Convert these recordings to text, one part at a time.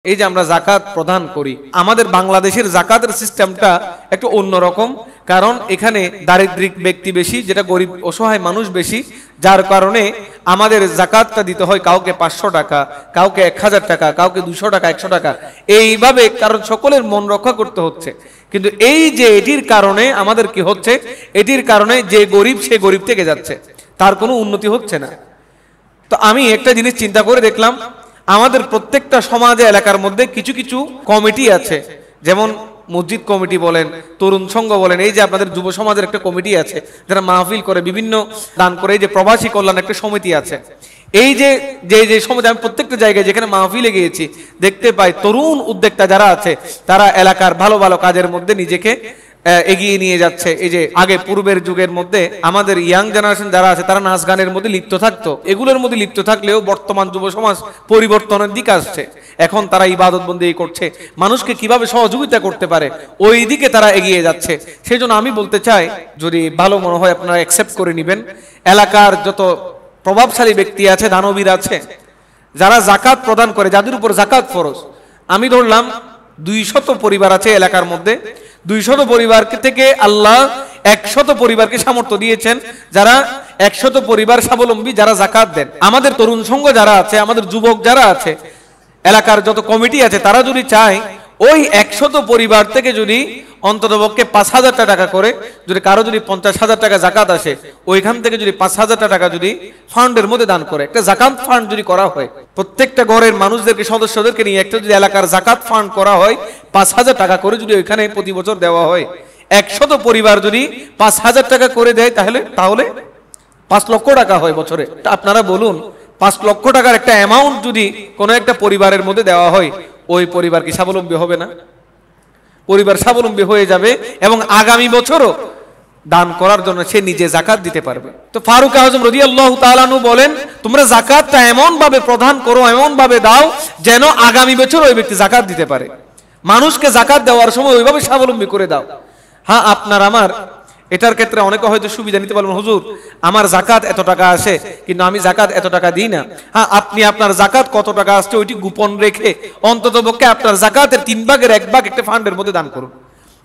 এই যে আমরা যাকাত প্রদান করি, আমাদের বাংলাদেশের যাকাতের সিস্টেমটা একটু অন্যরকম। কারণ এখানে দারিদ্রিক ব্যক্তি বেশি, যেটা গরিব অসহায় মানুষ বেশি, যার কারণে আমাদের যাকাতটা দিতে হয় কাউকে 500 টাকা, কাউকে 1000 টাকা, কাউকে 200 টাকা, 100 টাকা, এইভাবে। কারণ সকলের মন রক্ষা করতে হচ্ছে। কিন্তু এই যে এটির কারণে আমাদের কি হচ্ছে, এটির কারণে যে গরিব সে গরিব থেকে যাচ্ছে, তার কোনো উন্নতি হচ্ছে না। তো আমি একটা জিনিস চিন্তা করে দেখলাম, আমাদের প্রত্যেকটা সমাজে এলাকার মধ্যে কিছু কিছু কমিটি আছে, যেমন মসজিদ কমিটি বলেন, তরুণ সংঘ বলেন, এই যে আপনাদের যুব সমাজের একটা কমিটি আছে যারা মাহফিল করে, বিভিন্ন দান করে, এই যে প্রবাসী কল্যাণ একটা সমিতি আছে। এই যে যে যে সমিতি, আমি প্রত্যেকটা জায়গায় যেখানে মাহফিলে গিয়েছি দেখতে পাই তরুণ উদ্যোক্তা যারা আছে তারা এলাকার ভালো ভালো কাজের মধ্যে নিজেকে এগিয়ে নিয়ে যাচ্ছে। এই যে আগে পূর্বের যুগের মধ্যে আমাদের ইয়াং জেনারেশন যারা আছে তারা নাচ গানের মধ্যে লিপ্ত থাকতো, এগুলোর মধ্যে লিপ্ত থাকলেও বর্তমান যুব সমাজ পরিবর্তনের দিকে আসছে। এখন তারা ইবাদত বন্দেগী করছে, মানুষকে কিভাবে সহযোগিতা করতে পারে ওই দিকে তারা এগিয়ে যাচ্ছে। সেই জন্য আমি বলতে চাই, যদি ভালো মনে হয় আপনারা অ্যাকসেপ্ট করে নেবেন, এলাকার যত প্রভাবশালী ব্যক্তি আছে, দানবীর আছে, যারা যাকাত প্রদান করে, যাদের উপর যাকাত ফরজ, আমি ধরলাম 200 পরিবার আছে এলাকার মধ্যে, 200 পরিবার থেকে আল্লাহ 100 পরিবারকে সামর্থ্য দিয়েছেন, যারা 100 পরিবার স্বাবলম্বী, যারা যাকাত দেন। আমাদের তরুণ সংঘ যারা আছে, আমাদের যুবক যারা আছে, এলাকার যত কমিটি আছে, তারা যদি চায় ওই 100 পরিবার থেকে যদি অন্ততপক্ষে 5000 টাকা করে, যদি কারো যদি 50,000 টাকা যাকাত আসে, ওইখান থেকে যদি 5000 টাকা যদি ফান্ডের মধ্যে দান করে, একটা যাকাত ফান্ড যদি করা হয়, প্রত্যেকটা ঘরের মানুষদেরকে, সদস্যদেরকে নিয়ে একটা যদি এলাকার যাকাত ফান্ড করা হয়, 5000 টাকা করে যদি ওইখানে প্রতি বছর দেওয়া হয়, 100 পরিবার যদি 5000 টাকা করে দেয়, তাহলে 5 লক্ষ টাকা হয় বছরে। আপনারা বলুন, 5 লক্ষ টাকার একটা অ্যামাউন্ট যদি কোনো একটা পরিবারের মধ্যে দেওয়া হয়, ওই পরিবার কি স্বাবলম্বী হবে না? পরিবার স্বাবলম্বী হয়ে যাবে এবং আগামী বছরও দান করার জন্য সে নিজে যাকাত দিতে পারবে। তো ফারুক আজম রাদিয়াল্লাহু তাআলা আনহু বলেন, তোমরা যাকাতটা এমন ভাবে প্রদান করো, এমন ভাবে দাও যেন আগামী বছর ওই ব্যক্তি যাকাত দিতে পারে। মানুষকে যাকাত দেওয়ার সময় ওইভাবে স্বাবলম্বী করে দাও। হ্যাঁ, আপনার আমার এটার ক্ষেত্রে অনেকে হয়তো সুবিধা নিতে পারবেন, হুজুর আমার যাকাত এত টাকা আসে কিন্তু আমি যাকাত এত টাকা দিই না। হ্যাঁ, আপনি আপনার যাকাত কত টাকা আসছে ওইটি গোপন রেখে অন্ততপক্ষে আপনার যাকাতের 3 ভাগের 1 ভাগ একটা ফান্ডের মধ্যে দান করুন।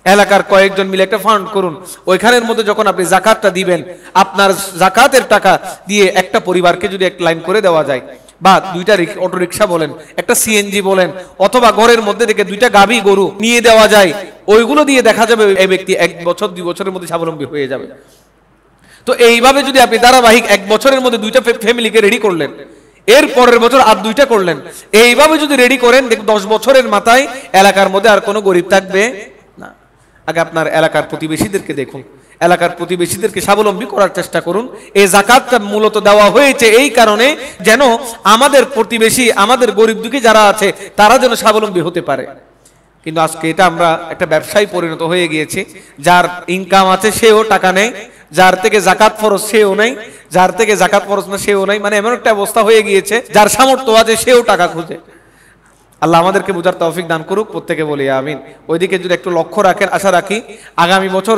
এলাকার কয়েকজন মিলে একটা ফান্ড করুন, ওইখানের মধ্যে যখন আপনি যাকাতটা দিবেন, আপনার যাকাতের টাকা দিয়ে একটা পরিবারকে যদি এক লাইন করে দেওয়া যায়, বা 2টা অটো রিক্সা বলেন, একটা সিএনজি বলেন, অথবা ঘরের মধ্যে থেকে 2টা গাভী গরু নিয়ে দেওয়া যায়, ওইগুলো দিয়ে দেখা যাবে এই ব্যক্তি 1 বছর 2 বছরের মধ্যে স্বাবলম্বী হয়ে যাবে। তো এইভাবে যদি আপনি ধারাবাহিক 1 বছরের মধ্যে 2টা ফ্যামিলিকে রেডি করলেন, এর পরের বছর আর 2টা করলেন, এইভাবে যদি রেডি করেন, 10 বছরের মাথায় এলাকার মধ্যে আর কোনো গরিব থাকবে না। আগে আপনার এলাকার প্রতিবেশীদেরকে দেখুন, এলাকার প্রতিবেশীদেরকে স্বাবলম্বী করার চেষ্টা করুন। এই যাকাতটা মূলত দেওয়া হয়েছে এই কারণে, যেন আমাদের প্রতিবেশী, আমাদের গরিব দুঃখী যারা আছে, তারা যেন স্বাবলম্বী হতে পারে। কিন্তু আজকে এটা আমরা একটা ব্যবসায় পরিণত হয়ে গিয়েছি। যার ইনকাম আছে সেও টাকা নেই, যার থেকে যাকাত ফরজ সেও নেই, যার থেকে যাকাত ফরজ না সেও নেই। মানে এমন একটা অবস্থা হয়ে গিয়েছে, যার সামর্থ্য আছে সেও টাকা খুঁজে। আল্লাহ আমাদেরকে বুঝার তৌফিক দান করুক, প্রত্যেকে বলি আমিন। ওইদিকে যদি একটু লক্ষ্য রাখেন, আশা রাখি আগামী বছর